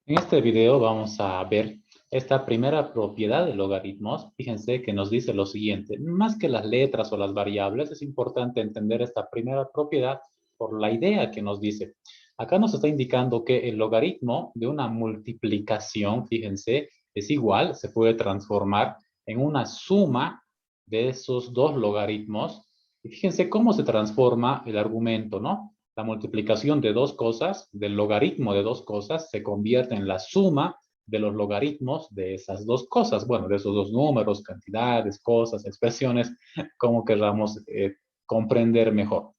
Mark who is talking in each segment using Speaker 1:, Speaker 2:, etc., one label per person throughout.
Speaker 1: En este video vamos a ver esta primera propiedad de logaritmos. Fíjense que nos dice lo siguiente. Más que las letras o las variables, es importante entender esta primera propiedad por la idea que nos dice. Acá nos está indicando que el logaritmo de una multiplicación, fíjense, es igual, se puede transformar en una suma de esos dos logaritmos. Y fíjense cómo se transforma el argumento, ¿no? La multiplicación de dos cosas, del logaritmo de dos cosas, se convierte en la suma de los logaritmos de esas dos cosas. Bueno, de esos dos números, cantidades, cosas, expresiones, como queramos comprender mejor.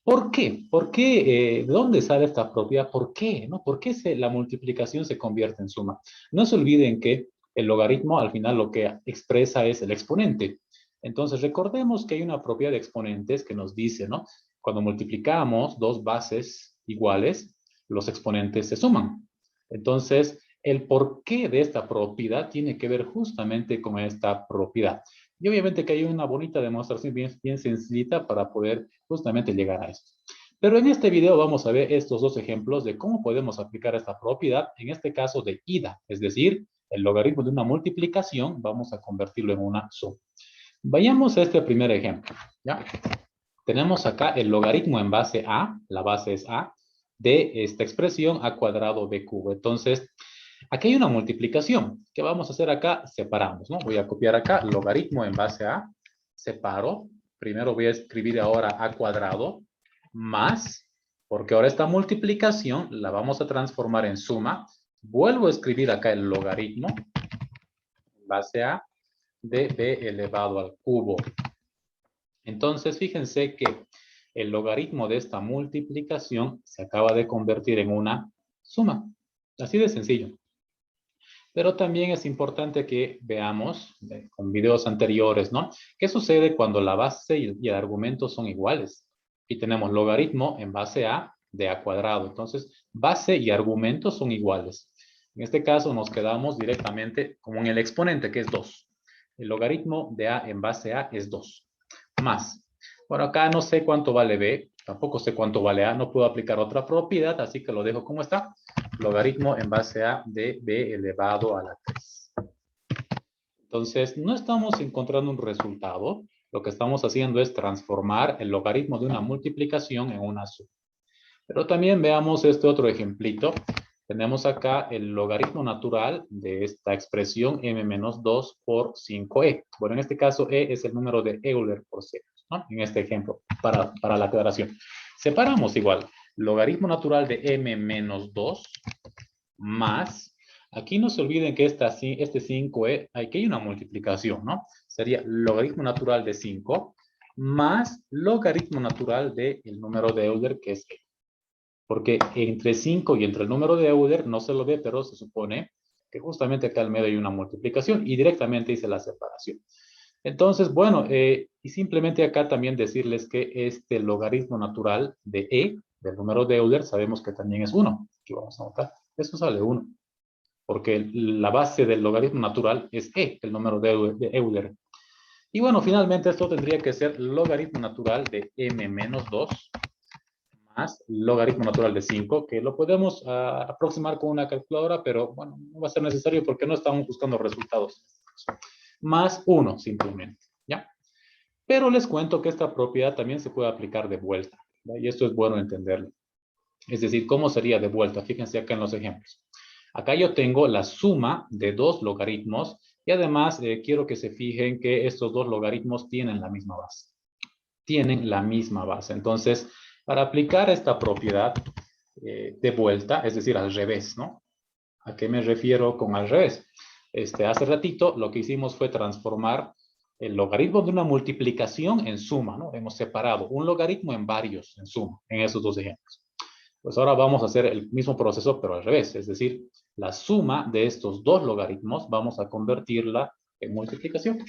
Speaker 1: ¿Por qué? ¿Por qué? ¿De dónde sale esta propiedad? ¿Por qué? ¿No? ¿Por qué la multiplicación se convierte en suma? No se olviden que el logaritmo al final lo que expresa es el exponente. Entonces recordemos que hay una propiedad de exponentes que nos dice, ¿no? Cuando multiplicamos dos bases iguales, los exponentes se suman. Entonces, el porqué de esta propiedad tiene que ver justamente con esta propiedad. Y obviamente que hay una bonita demostración bien sencillita para poder justamente llegar a esto. Pero en este video vamos a ver estos dos ejemplos de cómo podemos aplicar esta propiedad, en este caso de ida, es decir, el logaritmo de una multiplicación, vamos a convertirlo en una suma. Vayamos a este primer ejemplo, ¿ya? Tenemos acá el logaritmo en base a, la base es a, de esta expresión a cuadrado b cubo. Entonces, aquí hay una multiplicación. ¿Qué vamos a hacer acá? Separamos, ¿no? Voy a copiar acá logaritmo en base a, separo. Primero voy a escribir ahora a cuadrado más, porque ahora esta multiplicación la vamos a transformar en suma. Vuelvo a escribir acá el logaritmo en base a de b elevado al cubo. Entonces, fíjense que el logaritmo de esta multiplicación se acaba de convertir en una suma. Así de sencillo. Pero también es importante que veamos con videos anteriores, ¿no? ¿Qué sucede cuando la base y el argumento son iguales? Y tenemos logaritmo en base a de a cuadrado. Entonces, base y argumento son iguales. En este caso nos quedamos directamente como en el exponente, que es 2. El logaritmo de a en base a es 2. Más. Bueno, acá no sé cuánto vale b, tampoco sé cuánto vale a, no puedo aplicar otra propiedad, así que lo dejo como está. Logaritmo en base a de b elevado a la 3. Entonces, no estamos encontrando un resultado, lo que estamos haciendo es transformar el logaritmo de una multiplicación en una suma. Pero también veamos este otro ejemplito. Tenemos acá el logaritmo natural de esta expresión m-2 por 5e. Bueno, en este caso e es el número de Euler por c, ¿no? En este ejemplo, para la aclaración. Separamos igual, logaritmo natural de m-2 más, aquí no se olviden que este 5e, aquí hay una multiplicación, ¿no? Sería logaritmo natural de 5 más logaritmo natural del número de Euler, que es e. Porque entre 5 y entre el número de Euler no se lo ve, pero se supone que justamente acá al medio hay una multiplicación y directamente hice la separación. Entonces, bueno, y simplemente acá también decirles que este logaritmo natural de e, del número de Euler, sabemos que también es 1. Aquí vamos a anotar. Eso sale 1. Porque la base del logaritmo natural es e, el número de Euler. Y bueno, finalmente esto tendría que ser logaritmo natural de m-2 más logaritmo natural de 5, que lo podemos aproximar con una calculadora, pero bueno, no va a ser necesario porque no estamos buscando resultados. Más 1 simplemente, ¿ya? Pero les cuento que esta propiedad también se puede aplicar de vuelta, ¿ya? Y esto es bueno entenderlo. Es decir, ¿cómo sería de vuelta? Fíjense acá en los ejemplos. Acá yo tengo la suma de dos logaritmos y además quiero que se fijen que estos dos logaritmos tienen la misma base. Tienen la misma base. Entonces, para aplicar esta propiedad de vuelta, es decir, al revés, ¿no? ¿A qué me refiero con al revés? Hace ratito lo que hicimos fue transformar el logaritmo de una multiplicación en suma, ¿no? Hemos separado un logaritmo en varios, en suma, en esos dos ejemplos. Pues ahora vamos a hacer el mismo proceso, pero al revés, es decir, la suma de estos dos logaritmos vamos a convertirla en multiplicación,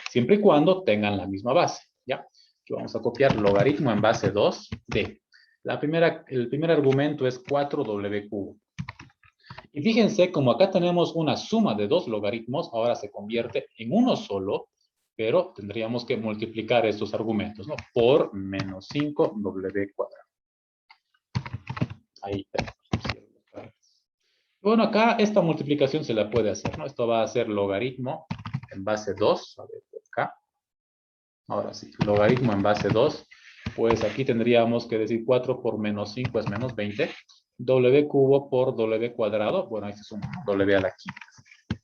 Speaker 1: siempre y cuando tengan la misma base, ¿ya? Aquí vamos a copiar logaritmo en base 2 de. El primer argumento es 4w cubo. Y fíjense, como acá tenemos una suma de dos logaritmos, ahora se convierte en uno solo, pero tendríamos que multiplicar estos argumentos, ¿no? Por menos 5w cuadrado. Ahí tenemos. Bueno, acá esta multiplicación se la puede hacer, ¿no? Esto va a ser logaritmo en base 2. A ver, acá. Ahora sí, logaritmo en base 2. Pues aquí tendríamos que decir 4 por menos 5 es menos 20. W cubo por W cuadrado. Bueno, ahí se suma W a la quinta.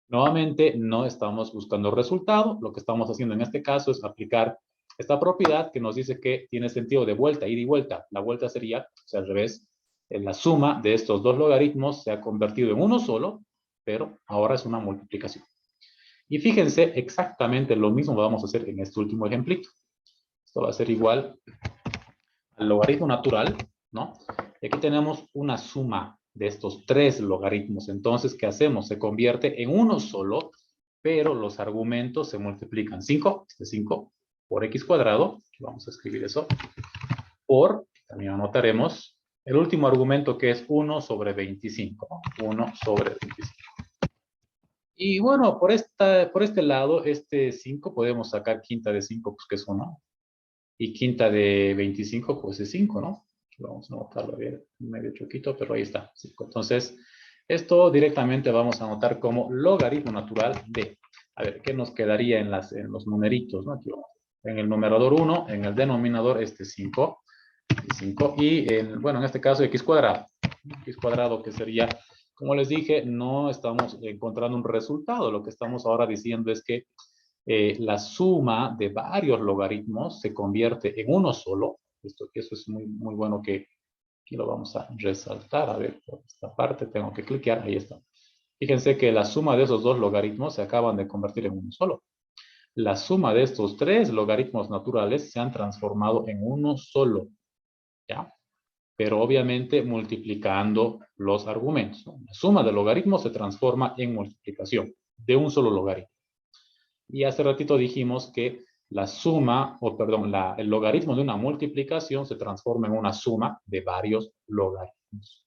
Speaker 1: Nuevamente, no estamos buscando resultado. Lo que estamos haciendo en este caso es aplicar esta propiedad que nos dice que tiene sentido de vuelta, ida y vuelta. La vuelta sería, o sea, al revés, la suma de estos dos logaritmos se ha convertido en uno solo, pero ahora es una multiplicación. Y fíjense, exactamente lo mismo vamos a hacer en este último ejemplito. Esto va a ser igual al logaritmo natural, ¿no? Y aquí tenemos una suma de estos tres logaritmos. Entonces, ¿qué hacemos? Se convierte en uno solo, pero los argumentos se multiplican. 5, este 5, por x cuadrado, vamos a escribir eso, por, también anotaremos, el último argumento que es 1 sobre 25. 1 sobre 25. Y bueno, por este lado, este 5 podemos sacar quinta de 5, pues que es 1. Y quinta de 25, pues es 5, ¿no? Vamos a anotarlo bien, medio choquito, pero ahí está, 5. Entonces, esto directamente vamos a anotar como logaritmo natural de, a ver, ¿qué nos quedaría en los numeritos, ¿no? Aquí vamos. En el numerador 1, en el denominador 5, y bueno, en este caso x cuadrado. X cuadrado que sería, como les dije, no estamos encontrando un resultado. Lo que estamos ahora diciendo es que la suma de varios logaritmos se convierte en uno solo. Eso es muy, muy bueno que aquí lo vamos a resaltar. A ver, por esta parte tengo que cliquear. Ahí está. Fíjense que la suma de esos dos logaritmos se acaban de convertir en uno solo. La suma de estos tres logaritmos naturales se han transformado en uno solo. ¿Ya? Pero obviamente multiplicando los argumentos, ¿no? La suma de logaritmos se transforma en multiplicación de un solo logaritmo. Y hace ratito dijimos que la suma, o perdón, el logaritmo de una multiplicación se transforma en una suma de varios logaritmos.